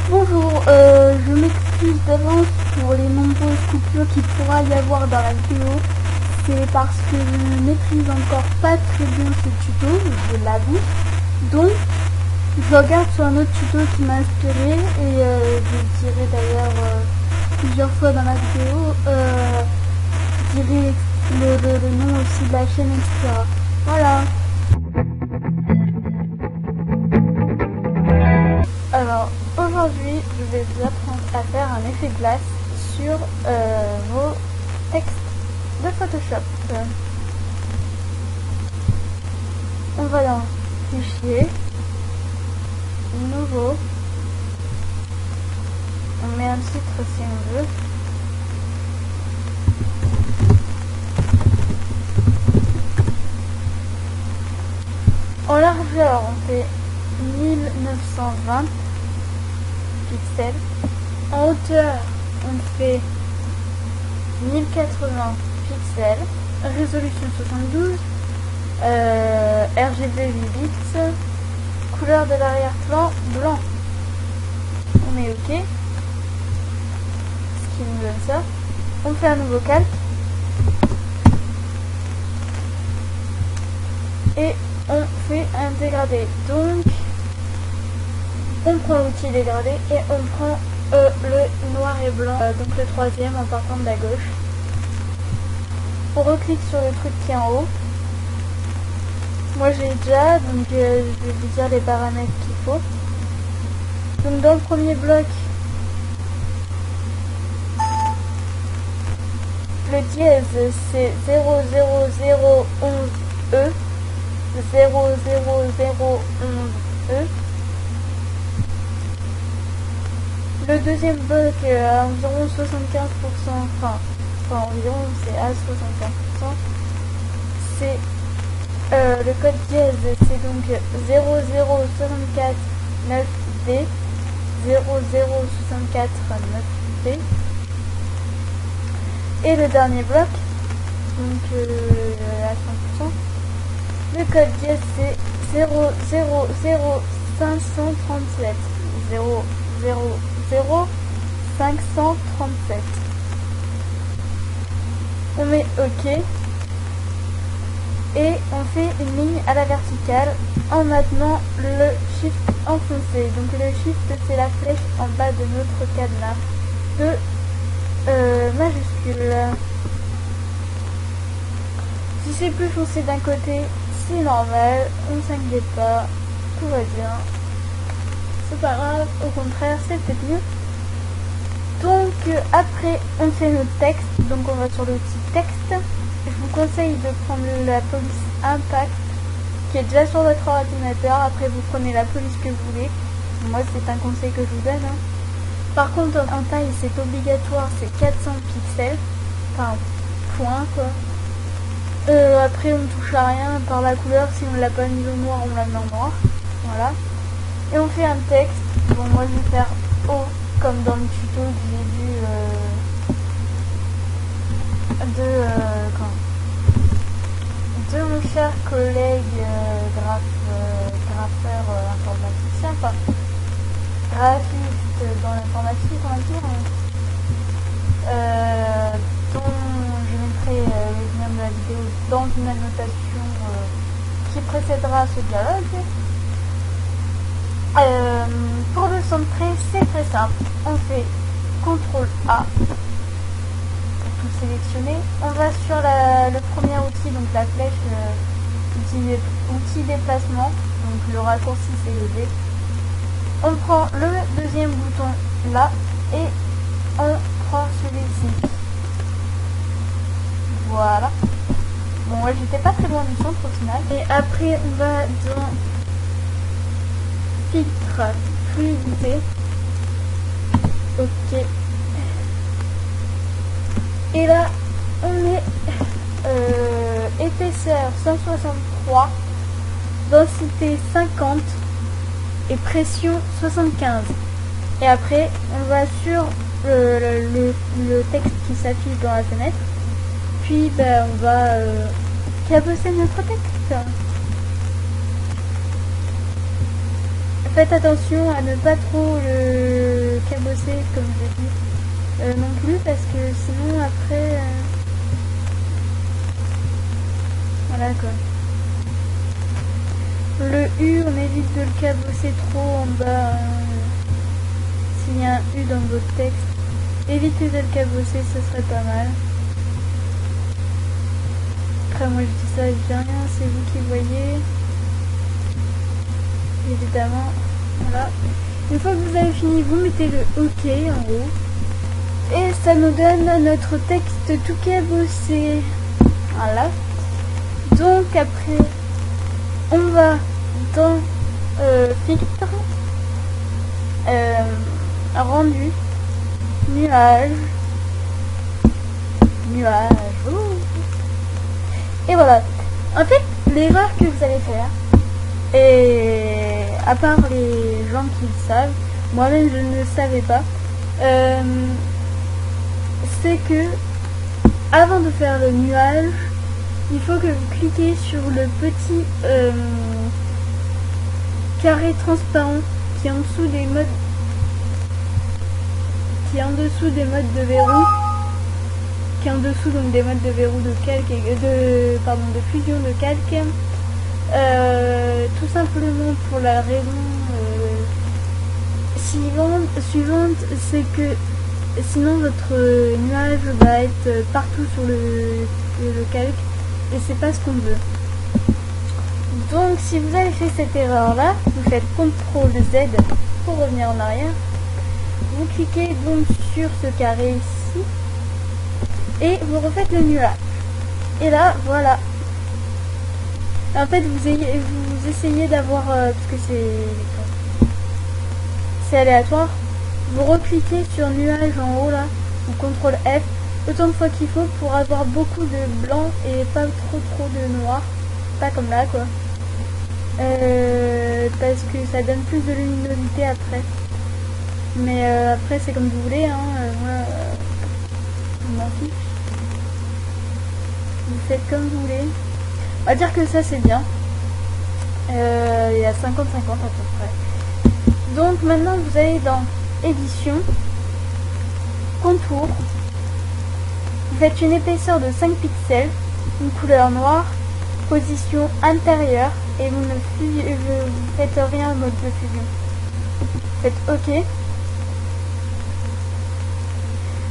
Bonjour, je m'excuse d'avance pour les nombreuses coupures qu'il pourra y avoir dans la vidéo. C'est parce que je ne maîtrise encore pas très bien ce tuto, je l'avoue. Donc, je regarde sur un autre tuto qui m'a inspiré et je dirai d'ailleurs plusieurs fois dans la vidéo, je dirai le nom aussi de la chaîne, etc. Voilà. Alors, aujourd'hui, je vais vous apprendre à faire un effet glace sur vos textes de Photoshop. On va dans Fichier, Nouveau, on met un titre si on veut. En largeur, on fait 1920 pixels. En hauteur, on fait 1080 pixels. Résolution 72. RGB 8 bits. Couleur de l'arrière-plan blanc. On met OK. Ce qui nous donne ça. On fait un nouveau calque. Et on fait un dégradé. Donc, on prend l'outil dégradé et on prend le noir et blanc, donc le troisième en partant de la gauche. On reclique sur le truc qui est en haut. Moi j'ai déjà, donc je vais vous dire les paramètres qu'il faut. Donc dans le premier bloc, le dièse c'est 00011E. 00011E. Le deuxième bloc à environ 75%, enfin environ c'est à 75%, c'est le code dièse, c'est donc 00649D, 00649D. Et le dernier bloc, donc à 100%, le code dièse c'est 0000537. 0000537. On met OK et on fait une ligne à la verticale en maintenant le Shift enfoncé. Donc le Shift c'est la flèche en bas de notre cadenas de majuscule. Si c'est plus foncé d'un côté, c'est normal, on ne s'inquiète pas, tout va bien. C'est pas grave, au contraire, c'est peut-être mieux. Donc après, on fait notre texte, donc on va sur l'outil texte. Je vous conseille de prendre la police Impact qui est déjà sur votre ordinateur. Après, vous prenez la police que vous voulez. Moi, c'est un conseil que je vous donne. Par contre, en taille, c'est obligatoire, c'est 400 pixels. Enfin, point quoi. Après, on ne touche à rien par la couleur. Si on ne l'a pas mis au noir, on la met en noir. Voilà. Et on fait un texte. Bon, moi je vais faire O comme dans le tuto que j'ai vu de mon cher collègue graffeur informaticien, enfin graphiste dans l'informatique, on va dire, dont je mettrai le lien de la vidéo dans une annotation qui précédera ce dialogue. Pour le centrer, c'est très simple. On fait CTRL A pour tout sélectionner. On va sur le premier outil, donc la flèche, outil déplacement. Donc le raccourci c'est le D. On prend le deuxième bouton là et on prend celui-ci. Voilà. Bon, moi j'étais pas très loin du centre au final. Et après on va dans filtre fluidité. OK. Et là, on met épaisseur 163, densité 50 et pression 75. Et après, on va sur le texte qui s'affiche dans la fenêtre. Puis, on va cabosser notre texte. Faites attention à ne pas trop comme j'ai dit non plus, parce que sinon après voilà quoi. Le U, on évite de le cabosser trop en bas. S'il y a un U dans votre texte, évitez de le cabosser, ce serait pas mal. Après moi je dis ça, je dis rien, c'est vous qui voyez. Évidemment, voilà. Une fois que vous avez fini, vous mettez le OK en haut. Et ça nous donne notre texte tout cabossé. Voilà. Donc après, on va dans filtre, rendu, nuage, ouh. Et voilà. En fait, l'erreur que vous allez faire, et à part les gens qui le savent, moi-même je ne le savais pas, c'est que avant de faire le nuage, il faut que vous cliquez sur le petit carré transparent qui est en dessous des modes, de verrou, qui est en dessous donc des modes de verrou de calque et de fusion de calque. Tout simplement pour la raison suivante, c'est que sinon votre nuage va être partout sur le calque et c'est pas ce qu'on veut. Donc si vous avez fait cette erreur là, vous faites CTRL Z pour revenir en arrière, vous cliquez donc sur ce carré ici et vous refaites le nuage, et là voilà. En fait vous essayez d'avoir parce que c'est aléatoire, vous recliquez sur nuage en haut là, ou CTRL F autant de fois qu'il faut pour avoir beaucoup de blanc et pas trop de noir, pas comme là quoi, parce que ça donne plus de luminosité après, mais après c'est comme vous voulez hein, moi je m'en fiche, vous faites comme vous voulez. On va dire que ça c'est bien, il y a 50-50 à peu près. Donc maintenant vous allez dans édition, contour, vous faites une épaisseur de 5 pixels, une couleur noire, position intérieure, et vous ne faites rien en mode de fusion. Faites OK.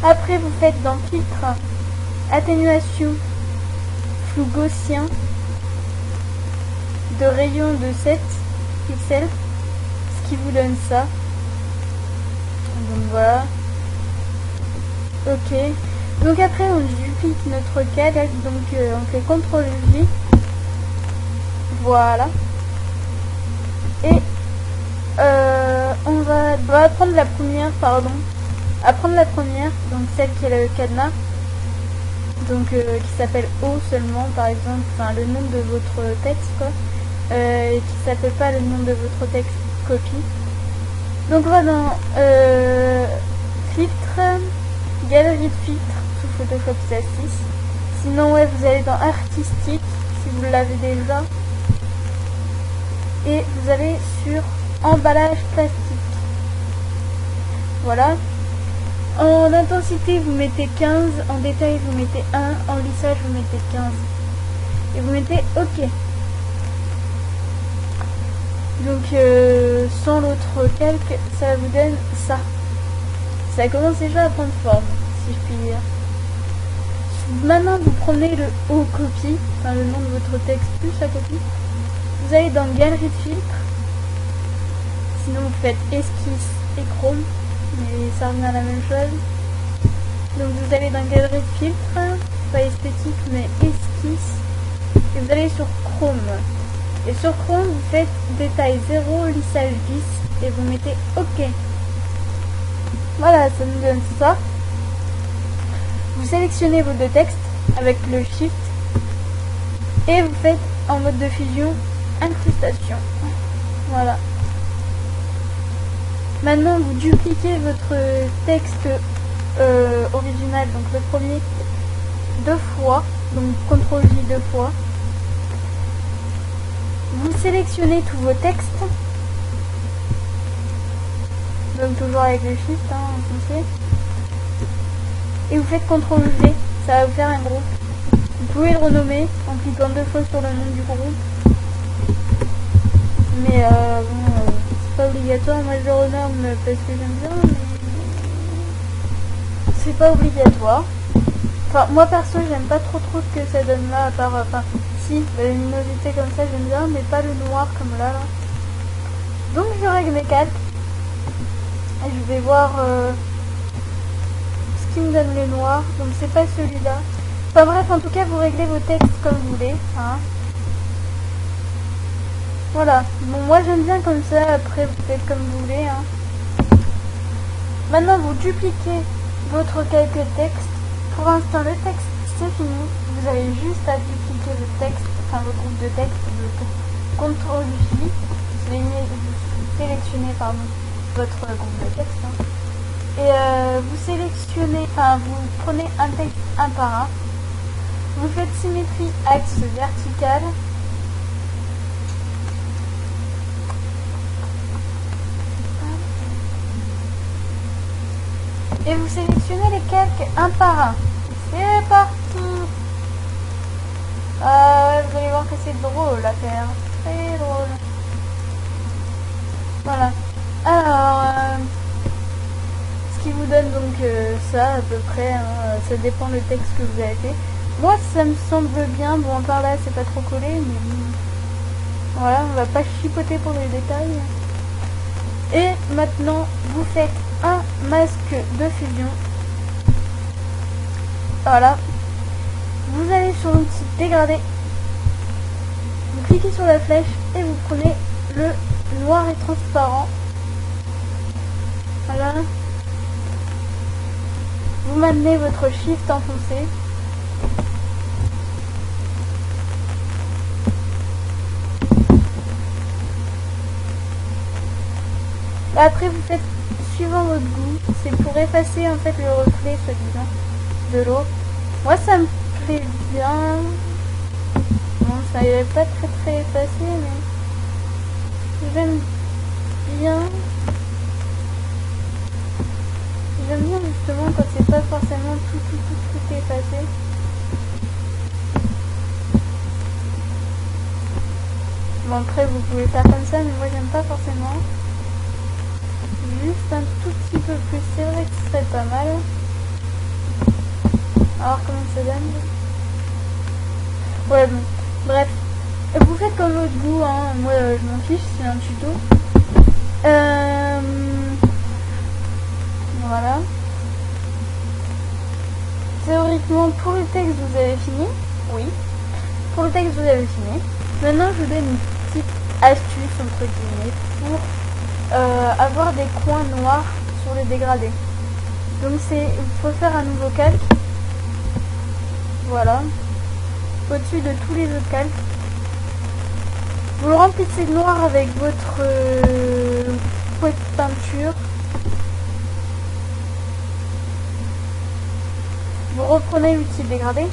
Après vous faites dans filtre, atténuation, flou gaussien, de rayon de 7 pixels, ce qui vous donne ça. Donc voilà. OK. Donc après on duplique notre calque, donc on fait CTRL J. Voilà. Et on va prendre la première, donc celle qui est le cadenas, donc qui s'appelle O seulement par exemple, enfin le nom de votre texte quoi, et qui s'appelle pas le nom de votre texte copie. Donc on va dans filtre, galerie de filtres sous Photoshop C6. Sinon ouais, vous allez dans artistique si vous l'avez déjà, et vous allez sur emballage plastique. Voilà. En intensité vous mettez 15, en détail vous mettez 1, en lissage vous mettez 15 et vous mettez OK. Donc sans l'autre calque, ça vous donne ça. Ça commence déjà à prendre forme, si je puis dire. Maintenant vous prenez le haut copie, enfin le nom de votre texte plus la copie. Vous allez dans galerie de filtres. Sinon vous faites esquisse et chrome, mais ça revient à la même chose. Donc vous allez dans galerie de filtres, pas esthétique mais esquisse, et vous allez sur chrome. Et sur chrome vous faites détail 0, lissage 10 et vous mettez OK. Voilà, ça nous donne ça. Vous sélectionnez vos deux textes avec le Shift et vous faites en mode de fusion incrustation. Voilà. Maintenant vous dupliquez votre texte original, donc le premier, deux fois, donc CTRL J deux fois. Vous sélectionnez tous vos textes. Donc toujours avec le shift, hein, foncé. Et vous faites CTRL-V, ça va vous faire un groupe. Vous pouvez le renommer en cliquant 2 fois sur le nom du groupe. Mais bon, c'est pas obligatoire, moi je le renomme parce que j'aime bien, mais c'est pas obligatoire. Enfin, moi perso, j'aime pas trop ce que ça donne là, à part, enfin, si, la luminosité comme ça, j'aime bien, mais pas le noir comme là. Donc je règle mes calques, et je vais voir ce qui me donne le noir, donc c'est pas celui-là. Enfin bref, en tout cas, vous réglez vos textes comme vous voulez, hein. Voilà, bon moi j'aime bien comme ça, après vous faites comme vous voulez, hein. Maintenant vous dupliquez votre calque texte. Pour l'instant le texte c'est fini, vous avez juste à dupliquer le texte, enfin le groupe de texte, de CTRL-J, sélectionnez pardon, votre groupe de texte, hein. Et vous sélectionnez, enfin vous prenez un texte un par un, vous faites symétrie axe vertical. Et vous sélectionnez les calques un par un. C'est parti. Vous allez voir que c'est drôle à faire. Très drôle. Voilà. Alors, ce qui vous donne donc ça à peu près, hein, ça dépend le texte que vous avez fait. Moi ça me semble bien, bon par là c'est pas trop collé, mais voilà, on va pas chipoter pour les détails. Et maintenant vous faites un masque de fusion. Voilà. Vous allez sur l'outil dégradé. Vous cliquez sur la flèche et vous prenez le noir et transparent. Voilà. Vous maintenez votre shift enfoncé. Après vous faites suivant votre goût, c'est pour effacer en fait le reflet soi-disant de l'eau. Moi ça me plaît bien. Bon, ça n'est pas très effacé, mais j'aime bien. J'aime bien justement quand c'est pas forcément tout effacé. Bon après vous pouvez faire comme ça, mais moi j'aime pas forcément. Juste un tout petit peu plus, c'est vrai que ce serait pas mal. Alors comment ça donne? Ouais bon, bref. Vous faites comme votre goût, hein. Moi je m'en fiche, c'est un tuto. Voilà. Théoriquement pour le texte vous avez fini. Oui. Pour le texte vous avez fini. Maintenant je vous donne une petite astuce entre guillemets pour avoir des coins noirs sur les dégradés. Donc il faut faire un nouveau calque. Voilà. Au-dessus de tous les autres calques. Vous le remplissez de noir avec votre fouet de peinture. Vous reprenez l'outil dégradé.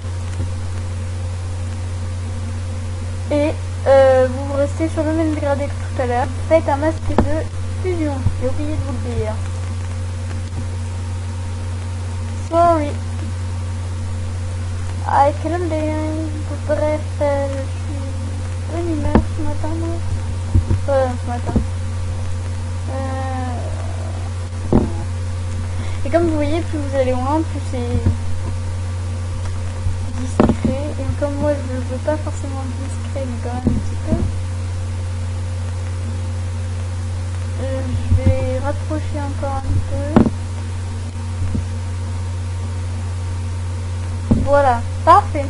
Et vous restez sur le même dégradé que tout à l'heure. Faites un masque de fusion. J'ai oublié de vous le dire. Sorry. I couldn't be. Bref, je suis de bonne humeur ce matin. Ce matin. Et comme vous voyez, plus vous allez loin, plus c'est discret. Et comme moi je veux pas forcément discret, mais quand même un petit peu. Je vais rapprocher encore un peu. Voilà, parfait.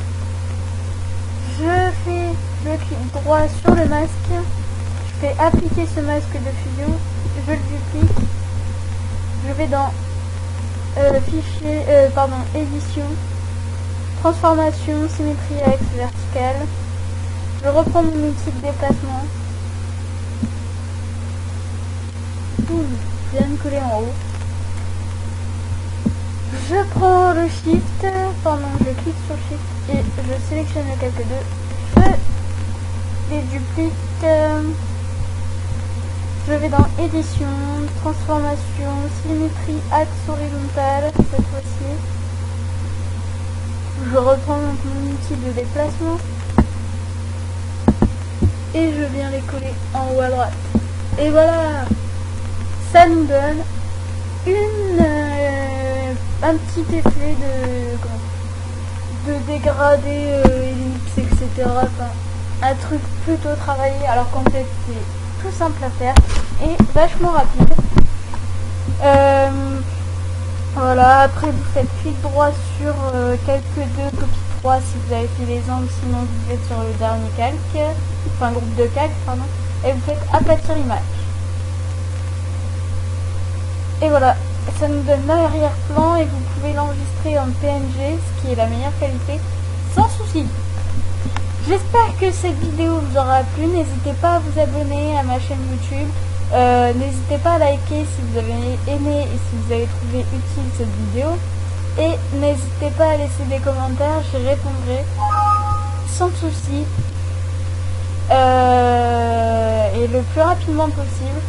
Je fais le clic droit sur le masque. Je fais appliquer ce masque de fusion. Je le duplique. Je vais dans fichier, édition, transformation, symétrie axe verticale. Je reprends mon outil de déplacement. Je viens de coller en haut. Je prends le shift, je clique sur shift et je sélectionne le calque 2. Je les duplique. Je vais dans édition, transformation, symétrie, axe horizontal cette fois-ci. Je reprends donc mon outil de déplacement et je viens les coller en haut à droite. Et voilà, ça nous donne un petit effet de dégradé, ellipse, etc. Enfin, un truc plutôt travaillé, alors qu'en fait c'est tout simple à faire et vachement rapide. Voilà, après vous faites clic droit sur calque 2, copie 3 si vous avez fait les angles, sinon vous faites sur le dernier calque, enfin groupe de calque, pardon, et vous faites aplatir l'image. Et voilà, ça nous donne l'arrière-plan et vous pouvez l'enregistrer en PNG, ce qui est la meilleure qualité, sans souci. J'espère que cette vidéo vous aura plu, n'hésitez pas à vous abonner à ma chaîne YouTube. N'hésitez pas à liker si vous avez aimé et si vous avez trouvé utile cette vidéo. Et n'hésitez pas à laisser des commentaires, j'y répondrai sans souci. Et le plus rapidement possible.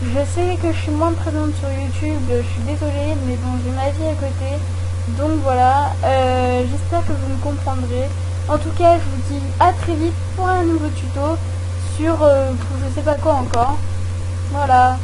Je sais que je suis moins présente sur YouTube, je suis désolée, mais bon, j'ai ma vie à côté. Donc voilà, j'espère que vous me comprendrez. En tout cas, je vous dis à très vite pour un nouveau tuto sur je sais pas quoi encore. Voilà.